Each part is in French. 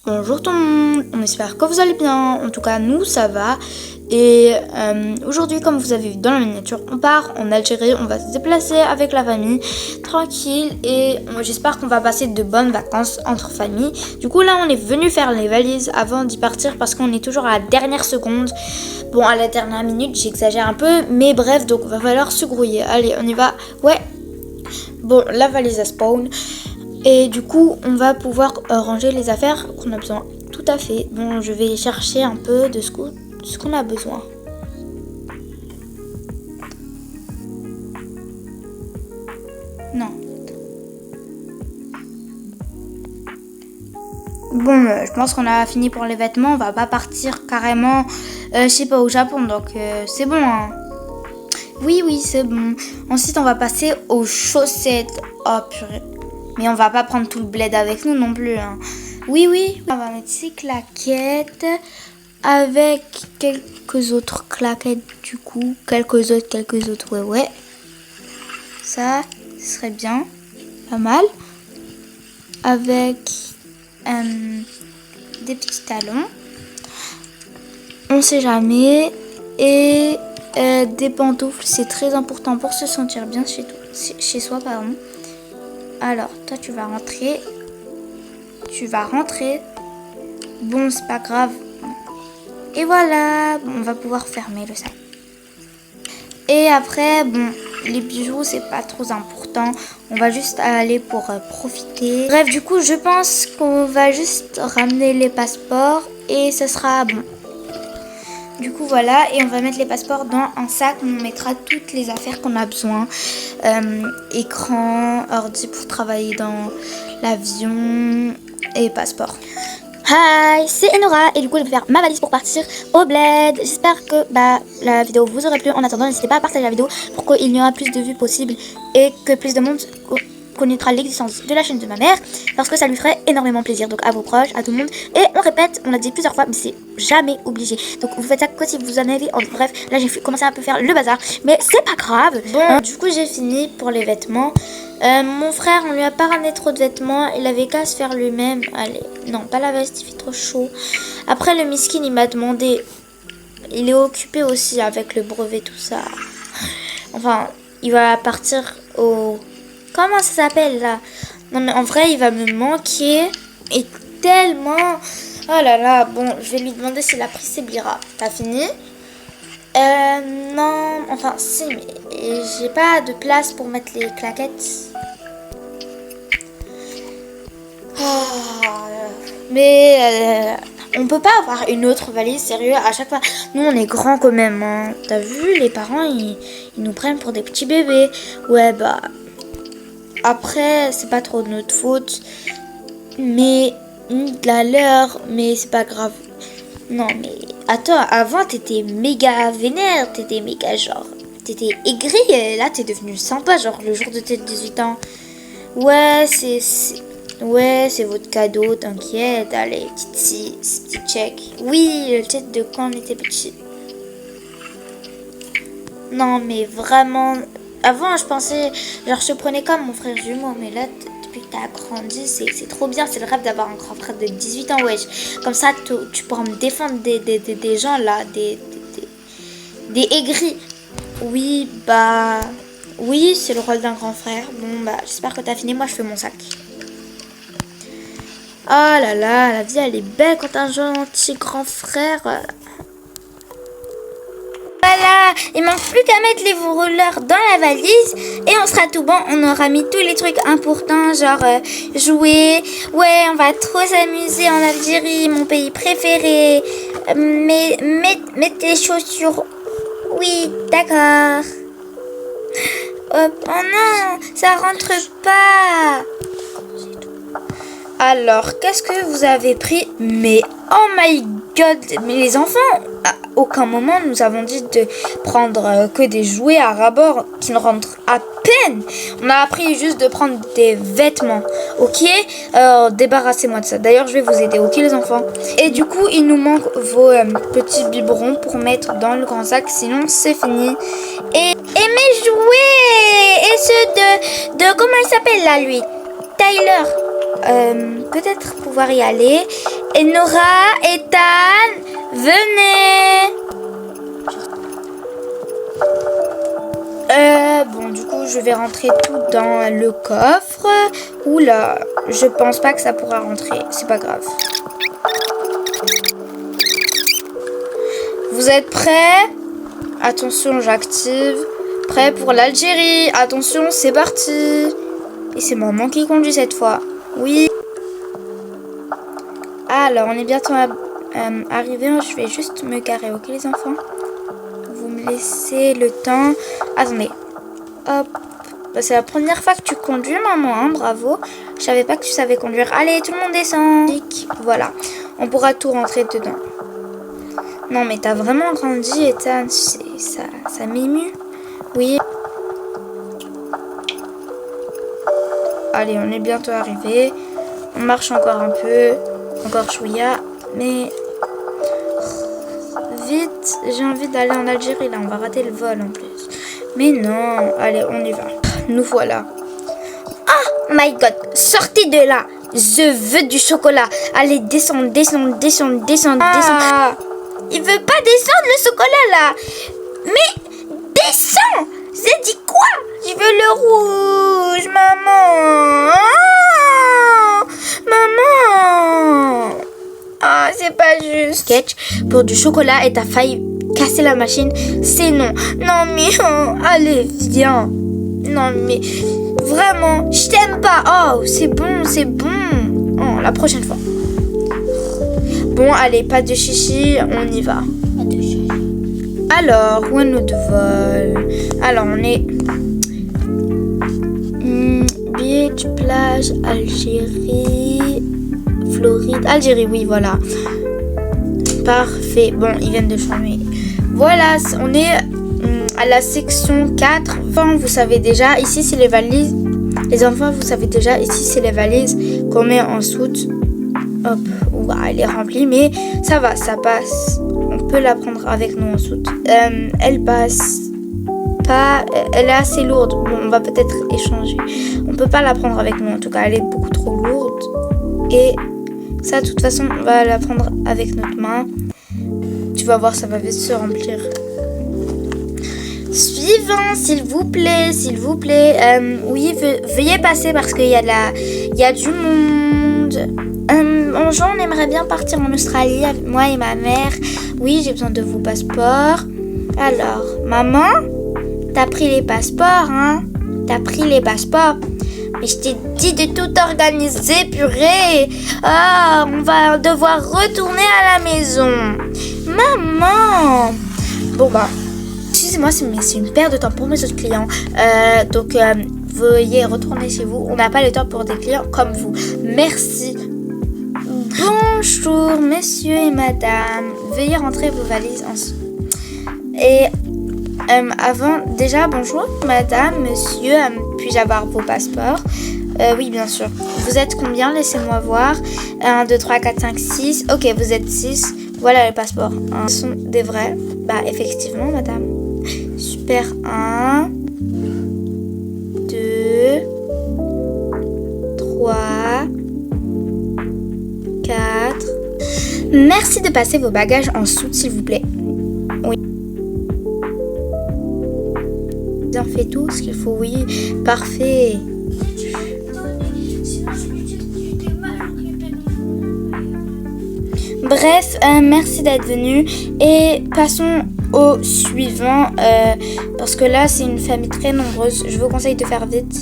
Bonjour tout le monde, on espère que vous allez bien, en tout cas nous ça va. Et aujourd'hui, comme vous avez vu dans la miniature, on part en Algérie, on va se déplacer avec la famille, tranquille. Et j'espère qu'on va passer de bonnes vacances entre familles. Du coup là on est venu faire les valises avant d'y partir parce qu'on est toujours à la dernière seconde. Bon, à la dernière minute j'exagère un peu, mais bref, donc il va falloir se grouiller. Allez, on y va. Ouais. Bon, la valise à spawn. Et du coup, on va pouvoir ranger les affaires qu'on a besoin. Tout à fait. Bon, je vais chercher un peu de ce qu'on a besoin. Non. Bon, je pense qu'on a fini pour les vêtements. On va pas partir carrément, je sais pas, au Japon. Donc, c'est bon, hein. Oui, c'est bon. Ensuite, on va passer aux chaussettes. Oh, purée. Mais on va pas prendre tout le bled avec nous non plus, hein. Oui. On va mettre ces claquettes avec quelques autres claquettes du coup. Quelques autres, ouais. Ça, ce serait bien. Pas mal. Avec des petits talons. On sait jamais. Et des pantoufles, c'est très important pour se sentir bien chez soi, pardon. Alors, toi, tu vas rentrer. Bon, c'est pas grave. Et voilà, bon, on va pouvoir fermer le sac. Et après, bon, les bijoux, c'est pas trop important. On va juste aller pour profiter. Bref, du coup, je pense qu'on va juste ramener les passeports et ce sera bon. Du coup, voilà, et on va mettre les passeports dans un sac où on mettra toutes les affaires qu'on a besoin. Écran, ordi pour travailler dans l'avion et passeport. Hi, c'est Enora et du coup je vais faire ma valise pour partir au bled. J'espère que la vidéo vous aura plu. En attendant, n'hésitez pas à partager la vidéo pour qu'il y aura plus de vues possibles et que plus de monde connaîtra l'existence de la chaîne de ma mère, parce que ça lui ferait énormément plaisir. Donc à vos proches, à tout le monde. Et on répète, on l'a dit plusieurs fois, mais c'est jamais obligé. Donc vous faites ça que si vous en avez envie. Bref, là j'ai commencé à un peu faire le bazar, mais c'est pas grave. Bon, du coup j'ai fini pour les vêtements. Mon frère, on lui a pas ramené trop de vêtements. Il avait qu'à se faire lui-même. Allez, non, pas la veste, il fait trop chaud. Après, le miskin, il m'a demandé. Il est occupé aussi avec le brevet, tout ça. Enfin, il va partir au... Comment ça s'appelle là? Non, mais en vrai, il va me manquer. Et tellement... Oh là là, bon, je vais lui demander s'il a pris ses biras. T'as fini? Non, enfin, si, mais j'ai pas de place pour mettre les claquettes. Mais on peut pas avoir une autre valise, sérieux, à chaque fois. Nous, on est grands quand même, hein. T'as vu, les parents, ils nous prennent pour des petits bébés. Ouais, après, c'est pas trop de notre faute. Mais, de la leur, mais c'est pas grave. Non, mais attends, avant, t'étais méga vénère, t'étais méga genre... T'étais aigrie, et là, t'es devenue sympa, genre, le jour de tes 18 ans. Ouais, c'est votre cadeau, t'inquiète. Allez, petit check. Oui, le check de quand on était petit. Non, mais vraiment... Avant, je pensais... Genre, je te prenais comme mon frère jumeau, mais là... Depuis que t'as grandi, c'est trop bien. C'est le rêve d'avoir un grand frère de 18 ans, wesh. Comme ça, tu pourras me défendre des gens, là. Des aigris. Oui, oui, c'est le rôle d'un grand frère. Bon, j'espère que t'as fini. Moi, je fais mon sac. Oh là là, la vie, elle est belle quand t'as un gentil grand frère. Voilà, il manque plus qu'à mettre les rouleurs dans la valise et on sera tout bon. On aura mis tous les trucs importants, genre jouer. Ouais, on va trop s'amuser en Algérie, mon pays préféré. Mets tes chaussures. Oui, d'accord. Hop. Oh non, ça rentre pas. Alors, qu'est-ce que vous avez pris? Mais oh my god, mais les enfants, à aucun moment nous avons dit de prendre que des jouets à rabord qui ne rentrent à peine. On a appris juste de prendre des vêtements, ok? Débarrassez-moi de ça. D'ailleurs, je vais vous aider, ok les enfants? Et du coup, il nous manque vos petits biberons pour mettre dans le grand sac, sinon c'est fini. Et mes jouets! Et ceux de comment il s'appelle là, lui? Tyler. Peut-être pouvoir y aller. Et Nora, Ethan, venez. Bon, du coup, je vais rentrer tout dans le coffre. Oula, je pense pas que ça pourra rentrer. C'est pas grave. Vous êtes prêts? Attention, j'active. Prêt pour l'Algérie. Attention, c'est parti. Et c'est maman qui conduit cette fois. Oui. Alors, on est bientôt arrivé. Je vais juste me garer, ok les enfants? Vous me laissez le temps. Attendez. Hop. Bah, c'est la première fois que tu conduis, maman, hein, bravo. Je savais pas que tu savais conduire. Allez, tout le monde descend. Voilà. On pourra tout rentrer dedans. Non, mais t'as vraiment grandi, Ethan. Ça m'émue. Oui. Allez, on est bientôt arrivé. On marche encore un peu. Encore chouïa. Mais vite, j'ai envie d'aller en Algérie. Là, on va rater le vol en plus. Mais non. Allez, on y va. Nous voilà. Oh my god. Sortez de là. Je veux du chocolat. Allez, descendre. Il veut pas descendre le chocolat là. Mais descends. J'ai dit quoi? Je veux le rouge, maman. Oh, maman. Ah, c'est pas juste. Sketch pour du chocolat et t'as failli casser la machine. C'est non. Non, mais oh, allez, viens. Non, mais vraiment, je t'aime pas. Oh, c'est bon. Oh, la prochaine fois. Bon, allez, pas de chichi, on y va. Alors, où est notre vol? Alors, on est beach, plage, Algérie, Floride. Algérie, oui, voilà. Parfait. Bon, ils viennent de changer. Voilà, on est à la section 4. Enfin, vous savez déjà, ici, c'est les valises. Les enfants, vous savez déjà, ici, c'est les valises qu'on met en soute. Hop, elle est remplie, mais ça va, ça passe. On peut la prendre avec nous en soute. Elle passe pas, elle est assez lourde. Bon, on va peut-être échanger. On peut pas la prendre avec nous, en tout cas, elle est beaucoup trop lourde. Et ça, de toute façon, on va la prendre avec notre main. Tu vas voir, ça va vite se remplir. Suivant, s'il vous plaît. Oui, veuillez passer parce qu'il y a du monde. Bonjour, on aimerait bien partir en Australie avec moi et ma mère. Oui, j'ai besoin de vos passeports. Alors, maman, t'as pris les passeports, hein? Mais je t'ai dit de tout organiser, purée. Ah, on va devoir retourner à la maison. Maman. Bon, bah, excusez-moi, c'est une perte de temps pour mes autres clients. Donc, veuillez retourner chez vous. On n'a pas le temps pour des clients comme vous. Merci. Bonjour, messieurs et madame. Veuillez rentrer vos valises ensuite. Et avant, déjà, bonjour, madame, monsieur. Puis-je avoir vos passeports? Oui, bien sûr. Vous êtes combien? Laissez-moi voir. 1, 2, 3, 4, 5, 6. Ok, vous êtes 6. Voilà les passeports. Ce sont des vrais. Bah, effectivement, madame. Super. 1, 2, 3, 4. Merci de passer vos bagages en soute, s'il vous plaît. Oui. Bien fait tout ce qu'il faut, oui. Parfait. Bref, merci d'être venu. Et passons au suivant. Parce que là, c'est une famille très nombreuse. Je vous conseille de faire vite.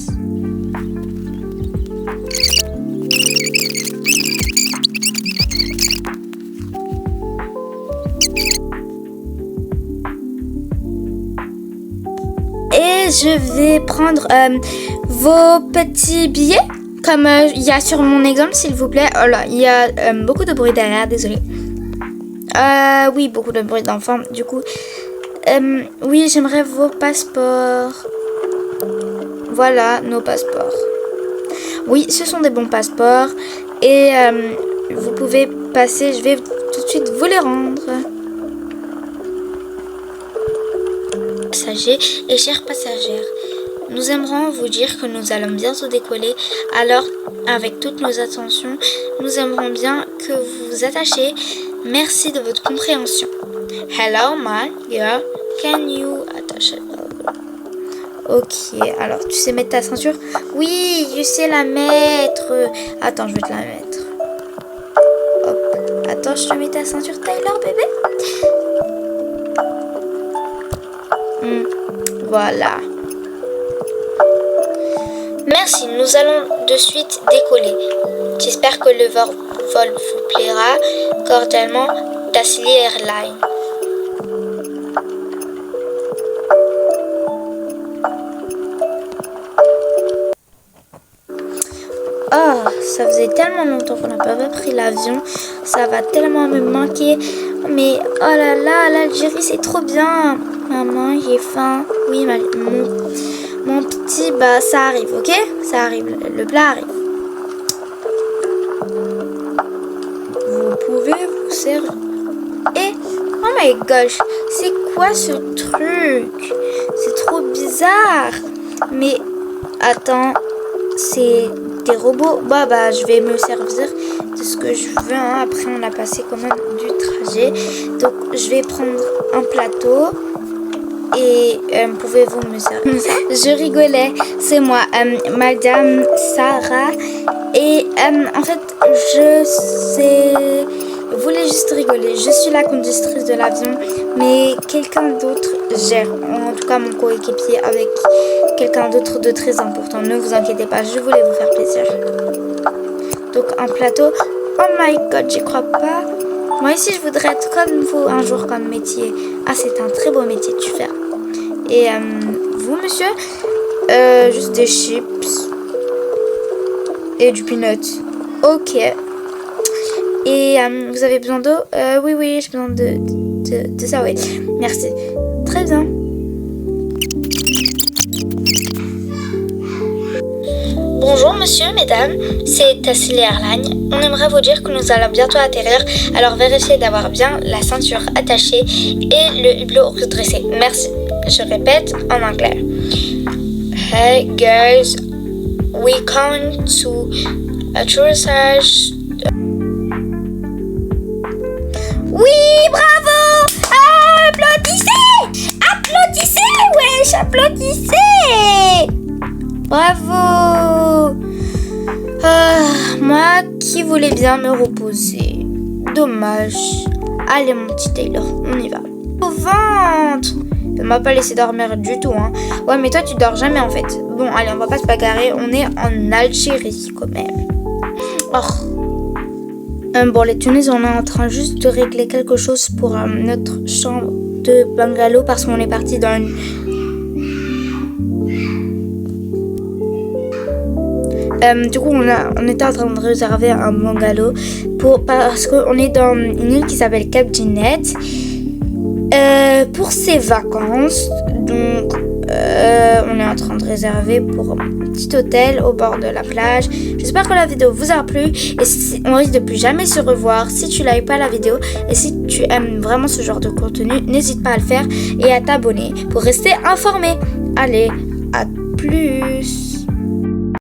je vais prendre vos petits billets, comme il y a sur mon exemple, s'il vous plaît. Oh là, il y a beaucoup de bruit derrière, désolé. Oui, beaucoup de bruit d'enfants, du coup. Oui, j'aimerais vos passeports. Voilà, nos passeports. Oui, ce sont des bons passeports. Et vous pouvez passer, je vais tout de suite vous les rendre. Passagers et chères passagères, nous aimerons vous dire que nous allons bientôt décoller. Alors, avec toutes nos attentions, nous aimerons bien que vous vous attachiez. Merci de votre compréhension. Hello, my girl. Can you attach it? Ok, alors tu sais mettre ta ceinture? Oui, je sais la mettre. Attends, je vais te la mettre. Hop. Attends, je te mets ta ceinture, Taylor, bébé. Voilà. Merci, nous allons de suite décoller. J'espère que le vol vous plaira. Cordialement, Tassili Airlines. Oh, ça faisait tellement longtemps qu'on n'a pas pris l'avion. Ça va tellement me manquer. Mais oh là là, l'Algérie c'est trop bien. Maman, j'ai faim. Oui, mon petit, bah ça arrive, ok? Ça arrive, le plat arrive. Vous pouvez vous servir. Et oh my gosh, c'est quoi ce truc? C'est trop bizarre. Mais attends, c'est des robots. Bah je vais me servir de ce que je veux. Hein. Après, on a passé quand même du trajet. Donc, je vais prendre un plateau. Et pouvez-vous me servir? Je rigolais, c'est moi, Madame Sarah. Et en fait, vous voulez juste rigoler. Je suis la conductrice de l'avion, mais quelqu'un d'autre gère. En tout cas, mon coéquipier avec quelqu'un d'autre de très important. Ne vous inquiétez pas, je voulais vous faire plaisir. Donc, un plateau. Oh my god, j'y crois pas. Moi aussi, je voudrais être comme vous un jour comme métier. Ah, c'est un très beau métier de faire. Et vous, monsieur, juste des chips et du peanut. Ok. Et vous avez besoin d'eau? Oui, j'ai besoin de ça, oui. Merci. Très bien. Bonjour monsieur, mesdames, c'est Tassili Airlines. On aimerait vous dire que nous allons bientôt atterrir, alors vérifiez d'avoir bien la ceinture attachée et le hublot redressé. Merci. Je répète en anglais. Hey guys, we come to atterrissage. Oui, bravo! Applaudissez! Applaudissez, wesh, applaudissez! Bravo! Moi qui voulais bien me reposer. Dommage. Allez mon petit Taylor, on y va. Au ventre! Elle m'a pas laissé dormir du tout, hein. Ouais, mais toi tu dors jamais en fait. Bon, allez, on va pas se bagarrer. On est en Algérie quand même. Oh. Bon, les Tunisiens, on est en train juste de régler quelque chose pour notre chambre de bungalow parce qu'on est parti dans une... du coup, on était en train de réserver un bungalow parce qu'on est dans une île qui s'appelle Cap Djinet pour ses vacances. Donc, on est en train de réserver pour un petit hôtel au bord de la plage. J'espère que la vidéo vous a plu et on risque de plus jamais se revoir. Si tu n'aimes pas la vidéo et si tu aimes vraiment ce genre de contenu, n'hésite pas à le faire et à t'abonner pour rester informé. Allez, à plus!